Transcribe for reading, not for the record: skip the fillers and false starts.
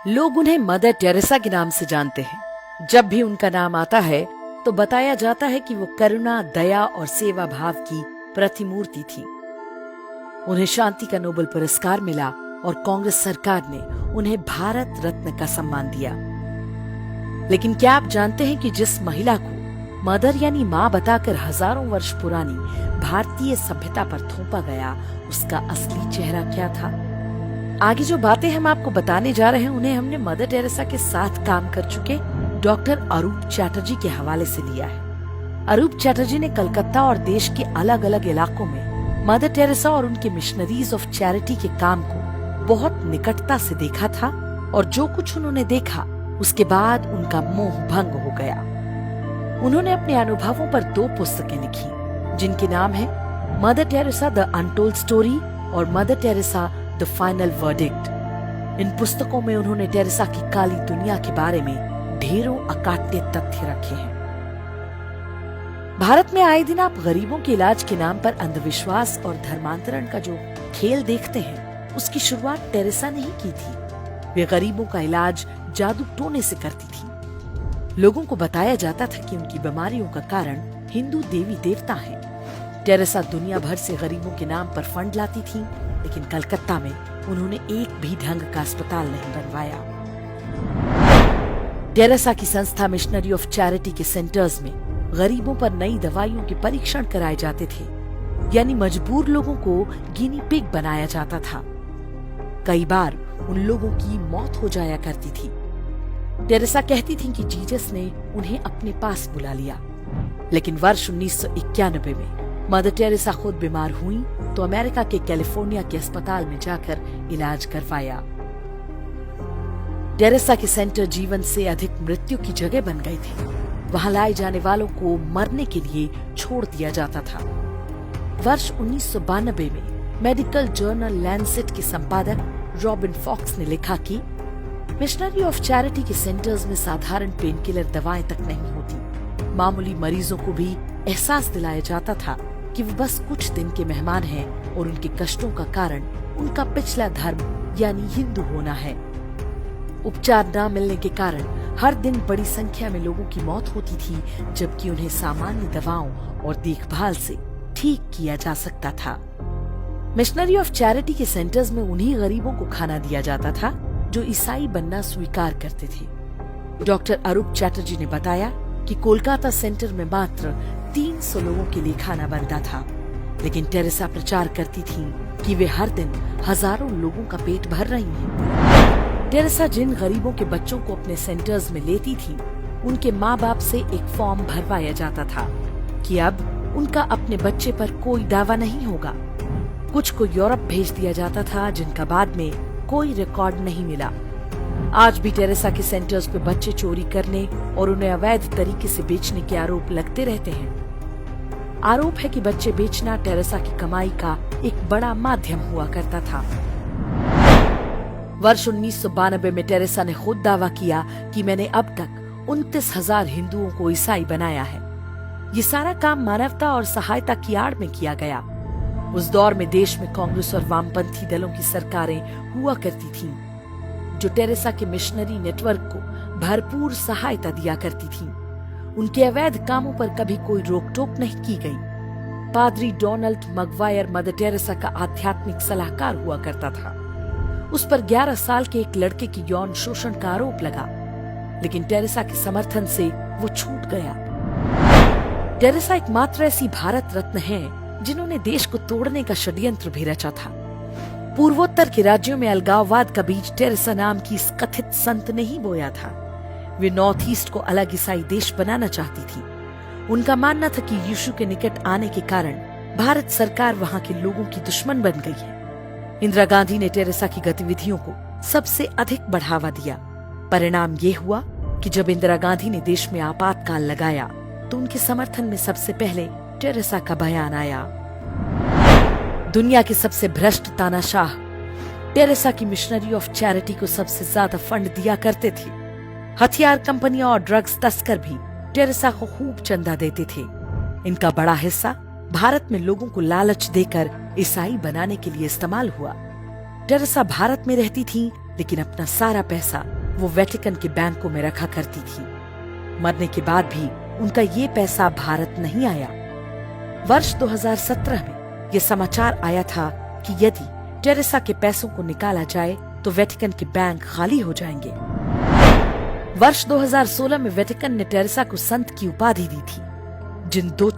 लोग उन्हें mother Teresa के नाम से जानते हैं। जब भी उनका नाम आता है तो बताया जाता है कि वो करुणा, दया और सेवा भाव की प्रतिमूर्ति थी। उन्हें शांति का नोबेल पुरस्कार मिला और कांग्रेस सरकार ने उन्हें भारत रत्न का सम्मान दिया। लेकिन क्या आप जानते हैं कि जिस महिला को मदर यानी माँ बताकर हजारों वर्ष पुरानी भारतीय सभ्यता पर थोपा गया, उसका असली चेहरा क्या था? आगे जो बातें हम आपको बताने जा रहे हैं उन्हें हमने मदर टेरेसा के साथ काम कर चुके डॉक्टर अरूप चैटर्जी के हवाले से लिया है। अरूप चैटर्जी ने कलकत्ता और देश के अलग अलग इलाकों में मदर टेरेसा और उनके मिशनरीज ऑफ चैरिटी के काम को बहुत निकटता से देखा था और जो कुछ उन्होंने देखा उसके बाद उनका मोह भंग हो गया। उन्होंने अपने अनुभवों पर 2 पुस्तकें लिखी जिनके नाम है Mother Teresa the untold story और Mother Teresa the final verdict. इन पुस्तकों में उन्होंने टेरेसा की काली दुनिया के बारे में ढेरों अकाट्य तथ्य रखे हैं। भारत में आए दिन आप गरीबों के इलाज के नाम पर अंधविश्वास और धर्मांतरण का जो खेल देखते हैं, उसकी शुरुआत टेरेसा ने ही की थी। वे गरीबों का इलाज जादू टोने से करती थी। लोगों को बताया जाता था कि उनकी बीमारियों का कारण हिंदू देवी देवता हैं। टेरेसा दुनिया भर से गरीबों के नाम पर फंड लाती थी, लेकिन कलकत्ता में उन्होंने एक भी ढंग का अस्पताल नहीं बनवाया। टेरेसा की संस्था मिशनरी ऑफ चैरिटी के सेंटर्स में गरीबों पर नई दवाइयों के परीक्षण कराए जाते थे, यानी मजबूर लोगों को गिनी पिग बनाया जाता था। कई बार उन लोगों की मौत हो जाया करती थी। टेरेसा कहती थी कि जीसस ने उन्हें अपने पास बुला लिया। लेकिन वर्ष 1991 में मदर टेरेसा खुद बीमार हुई तो अमेरिका के कैलिफोर्निया के अस्पताल में जाकर इलाज करवाया। टेरेसा के सेंटर जीवन से अधिक मृत्यु की जगह बन गए थे। वहां लाए जाने वालों को मरने के लिए छोड़ दिया जाता था। वर्ष 1992 में मेडिकल जर्नल लैंसेट के संपादक रॉबिन फॉक्स ने लिखा कि मिशनरी ऑफ चैरिटी के सेंटर्स में साधारण पेन किलर दवाएं तक नहीं होती। मामूली मरीजों को भी एहसास दिलाया जाता था कि वो बस कुछ दिन के मेहमान हैं और उनके कष्टों का कारण उनका पिछला धर्म यानी हिंदू होना है। उपचार न मिलने के कारण हर दिन बड़ी संख्या में लोगों की मौत होती थी, जबकि उन्हें सामान्य दवाओं और देखभाल से ठीक किया जा सकता था। मिशनरी ऑफ चैरिटी के सेंटर्स में उन्हीं गरीबों को खाना दिया जाता था जो ईसाई बनना स्वीकार करते थे। डॉक्टर अरूप चैटर्जी ने बताया कि कोलकाता सेंटर में मात्र 300 लोगों के लिए खाना बनता था, लेकिन टेरेसा प्रचार करती थी कि वे हर दिन हजारों लोगों का पेट भर रही हैं। टेरेसा जिन गरीबों के बच्चों को अपने सेंटर्स में लेती थी, उनके माँ बाप से एक फॉर्म भरवाया जाता था कि अब उनका अपने बच्चे पर कोई दावा नहीं होगा। कुछ को यूरोप भेज दिया जाता था, जिनका बाद में कोई रिकॉर्ड नहीं मिला। आज भी टेरेसा के सेंटर्स पे बच्चे चोरी करने और उन्हें अवैध तरीके से बेचने के आरोप लगते रहते हैं। आरोप है कि बच्चे बेचना टेरेसा की कमाई का एक बड़ा माध्यम हुआ करता था। वर्ष 1992 में टेरेसा ने खुद दावा किया कि मैंने अब तक 29,000 हिंदुओं को ईसाई बनाया है। ये सारा काम मानवता और सहायता की आड़ में किया गया। उस दौर में देश में कांग्रेस और वामपंथी दलों की सरकारें हुआ करती थीं, जो टेरेसा के मिशनरी नेटवर्क को भरपूर सहायता दिया करती थीं। उनके अवैध कामों पर कभी कोई रोक टोक नहीं की गई। पादरी डोनाल्ड मगवायर मदर टेरेसा का आध्यात्मिक सलाहकार हुआ करता था। उस पर 11 साल के एक लड़के की यौन शोषण का आरोप लगा, लेकिन टेरेसा के समर्थन से वो छूट गया। टेरेसा एकमात्र ऐसी भारत रत्न है जिन्होंने देश को तोड़ने का षड्यंत्र भी रचा था। पूर्वोत्तर के राज्यों में अलगाववाद का बीज टेरेसा नाम की इस कथित संत ने ही बोया था। वे नॉर्थ ईस्ट को अलग ईसाई देश बनाना चाहती थी। उनका मानना था कि यीशु के निकट आने के कारण भारत सरकार वहां के लोगों की दुश्मन बन गई है। इंदिरा गांधी ने टेरेसा की गतिविधियों को सबसे अधिक बढ़ावा दिया। परिणाम ये हुआ कि जब इंदिरा गांधी ने देश में आपातकाल लगाया तो उनके समर्थन में सबसे पहले टेरेसा का बयान आया। दुनिया के सबसे भ्रष्ट तानाशाह टेरेसा की मिशनरी ऑफ चैरिटी को सबसे ज्यादा फंड दिया करते थे। हथियार कंपनियां और ड्रग्स तस्कर भी टेरेसा को खूब चंदा देते थे। इनका बड़ा हिस्सा भारत में लोगों को लालच देकर ईसाई बनाने के लिए इस्तेमाल हुआ। टेरेसा भारत में रहती थी लेकिन अपना सारा पैसा वो वेटिकन के बैंकों में रखा करती थी। मरने के बाद भी उनका ये पैसा भारत नहीं आया। वर्ष 2017 में ये समाचार आया था कि यदि टेरेसा के पैसों को निकाला जाए तो वेटिकन के बैंक खाली हो जाएंगे। वर्ष 2016 में वेटिकन ने टेरेसा को संत की उपाधि दी थी। जिन दो